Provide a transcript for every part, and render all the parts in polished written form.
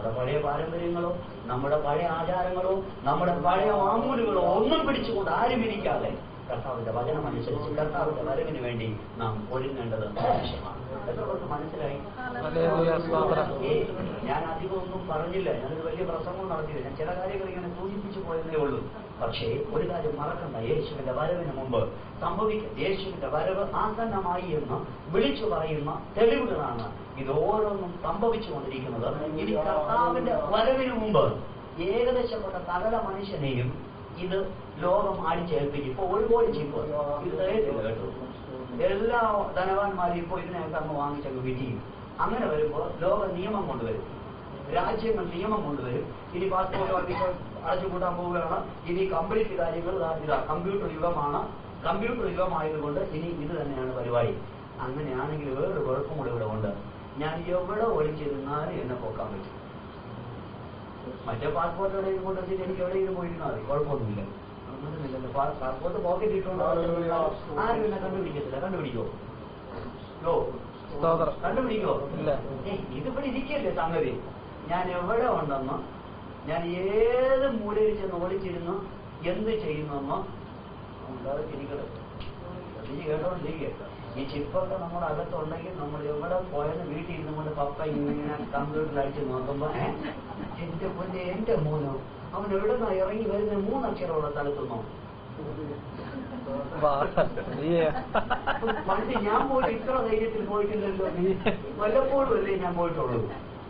നമ്മുടെ പഴയ പാരമ്പര്യങ്ങളോ നമ്മുടെ പഴയ ആചാരങ്ങളോ നമ്മുടെ പഴയ മാമൂലുകളോ ഒന്നും പിടിച്ചുകൊണ്ട് ആരും ഇരിക്കാതെ കർത്താവിന്റെ വചനമനുസരിച്ച് കർത്താവിന്റെ വരവിന് വേണ്ടി നാം ഒരുങ്ങേണ്ടത് ആവശ്യമാണ്. എത്ര പേർക്ക് മനസ്സിലായി? ഞാൻ അധികമൊന്നും പറഞ്ഞില്ല, ഞാനൊരു വലിയ പ്രസംഗം നടത്തിയില്ല, ഞാൻ ചില കാര്യങ്ങൾ ഇങ്ങനെ സൂചിപ്പിച്ചു പോയതേ ഉള്ളൂ. പക്ഷേ ഒരു കാര്യം മറക്കണ്ട, യേശുവിന്റെ വരവിന് മുമ്പ് യേശുവിന്റെ വരവ് ആസന്നമായി എന്ന് വിളിച്ചു പറയുന്ന തെളിവുകളാണ് ഇത് ഓരോന്നും സംഭവിച്ചുകൊണ്ടിരിക്കുന്നത്. ഇനി കർത്താവിന്റെ വരവിന് മുമ്പ് ഏകദേശപ്പെട്ട സകല മനുഷ്യനെയും ഇത് ലോകം അടിച്ചേൽപ്പിക്കും. ഇപ്പൊ ഒരുപോലെ ചിപ്പ് ഇത് തേറ്റില്ല കേട്ടോ. എല്ലാ ധനവാന്മാരും ഇപ്പോൾ ഇതിനകത്ത് അങ്ങ് വാങ്ങിച്ചങ്ങ് വിധിയും. അങ്ങനെ വരുമ്പോൾ ലോക നിയമം കൊണ്ടുവരും, രാജ്യങ്ങൾ നിയമം കൊണ്ടുവരും. ഇനി പാസ്പോർട്ട് ഓഫീസർ അടച്ചുകൂട്ടാൻ പോവുകയാണ്. ഇനി കംപ്ലീറ്റ് കാര്യങ്ങൾ ഇതാ കമ്പ്യൂട്ടർ യുഗമാണ്. കമ്പ്യൂട്ടർ യുഗമായതുകൊണ്ട് ഇനി ഇത് തന്നെയാണ് പരിപാടി. അങ്ങനെയാണെങ്കിൽ വേറൊരു കുഴപ്പം കൂടെ ഇവിടെ ഉണ്ട്. ഞാൻ എവിടെ ഒളിച്ചിരുന്നാലും എന്നെ പൊക്കാൻ പറ്റും. മറ്റേ പാസ്പോർട്ട് എവിടെയും കൊണ്ടുവച്ചിട്ട് എനിക്ക് എവിടെയെങ്കിലും പോയിരുന്നാൽ മതി, കുഴപ്പമൊന്നുമില്ല. അങ്ങനെയൊന്നുമില്ലല്ലോ. പാസ്പോർട്ട് പോക്കറ്റ് ഇട്ടുകൊണ്ട് ആരും എന്നെ കണ്ടുപിടിക്കത്തില്ല. കണ്ടുപിടിക്കോ? കണ്ടുപിടിക്കോ? ഇതിവിടെ ഇരിക്കല്ലേ സംഗതി. ഞാൻ എവിടെ ഉണ്ടെന്ന്, ഞാൻ ഏത് മൂലയിൽ ചെന്ന് ഒളിച്ചിരുന്നു എന്ത് ചെയ്യുന്നെന്നോ ഉണ്ടാതെ തിരിക്കരുത്. തിരിച്ച് കേട്ടോണ്ടിരിക്കുക. ഈ ചിപ്പൊക്കെ നമ്മുടെ അകത്തുണ്ടെങ്കിൽ നമ്മൾ എവിടെ പോയെന്ന് വീട്ടിൽ ഇരുന്നുകൊണ്ട് പപ്പ ഇങ്ങനെ കമ്പ്യൂട്ടറിൽ അടിച്ച് നോക്കുമ്പോ എന്റെ പൊന്നെ എന്റെ മോനോ അവൻ എവിടെ നിന്നാ ഇറങ്ങി വരുന്ന 3 അക്ഷരമുള്ള സ്ഥലത്തുനിന്നോ. പണ്ട് ഞാൻ പോയിട്ട് ഇത്ര ധൈര്യത്തിൽ പോയിട്ടില്ലല്ലോ. വല്ലപ്പോഴും അല്ലേ ഞാൻ പോയിട്ടുള്ളൂ.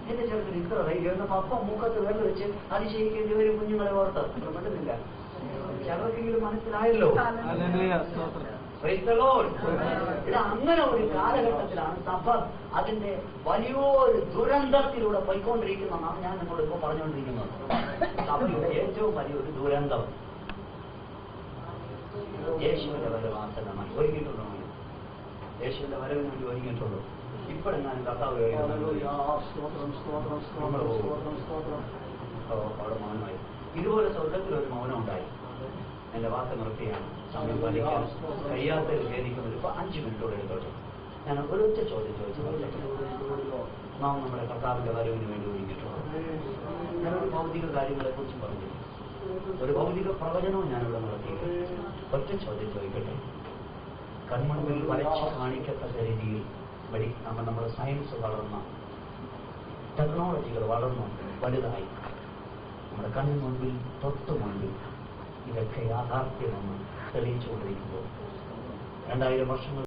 എന്റെ ചെറുക്കൻ ഇത്ര ധൈര്യം എന്ന് പപ്പ മൂക്കത്ത് വെള്ളം വെച്ച് അതിശയിക്കേണ്ടി വരും കുഞ്ഞുങ്ങളെ ഓർത്ത്. പറ്റുന്നില്ല. ചിലർക്കെങ്കിലും മനസ്സിലായല്ലോ. ഇത് അങ്ങനെ ഒരു കാലഘട്ടത്തിലാണ് സഭ അതിന്റെ വലിയൊരു ദുരന്തത്തിലൂടെ പോയിക്കൊണ്ടിരിക്കുന്നതാണ് ഞാൻ നിങ്ങളോട് ഇപ്പോൾ പറഞ്ഞുകൊണ്ടിരിക്കുന്നത്. സഭയുടെ ഏറ്റവും വലിയൊരു ദുരന്തം യേശുവിന്റെ വരവ് ആസന്നമായി. ഒരുങ്ങിയിട്ടുണ്ടോ? യേശുവിന്റെ വരവിന് വേണ്ടി ഒരുങ്ങിയിട്ടുള്ളൂ. ഇപ്പോഴെങ്ങാനും കർത്താവ് അവിടെ മൗനമായി. ഇതുപോലെ സ്വർഗത്തിലൊരു മൗനം ഉണ്ടായി. എന്റെ വാക്ക് നിർത്തിയാണ്, സമയം പാലിക്കാൻ കഴിയാത്തത് ഖേദിക്കുന്നത്. ഇപ്പൊ 5 മിനിറ്റോടെ എടുത്തോട്ടെ. ഞാൻ ഒരൊറ്റ ചോദ്യം ചോദിച്ചു. നാം നമ്മുടെ കർത്താവിന്റെ വരവിന് വേണ്ടി ഒരുങ്ങിയിട്ടുള്ളൂ. ഞാനൊരു ഭൗതിക കാര്യങ്ങളെ കുറിച്ച് പറഞ്ഞു, ഒരു ഭൗതിക പ്രവചനവും ഞാനിവിടെ നടത്തിയിട്ട് ഒറ്റ ചോദ്യം ചോദിക്കട്ടെ. കൺമുൻപിൽ വരച്ച് കാണിക്കത്തക്ക രീതിയിൽ നമ്മുടെ സയൻസ് വളർന്ന, ടെക്നോളജികൾ വളർന്നു വലുതായി നമ്മുടെ കണ്ണിന് മുൻപിൽ തൊട്ടു മുൻപിൽ ഇതൊക്കെ യാഥാർത്ഥ്യമെന്ന് തെളിയിച്ചുകൊണ്ടിരിക്കുമ്പോൾ 2000 വർഷങ്ങൾ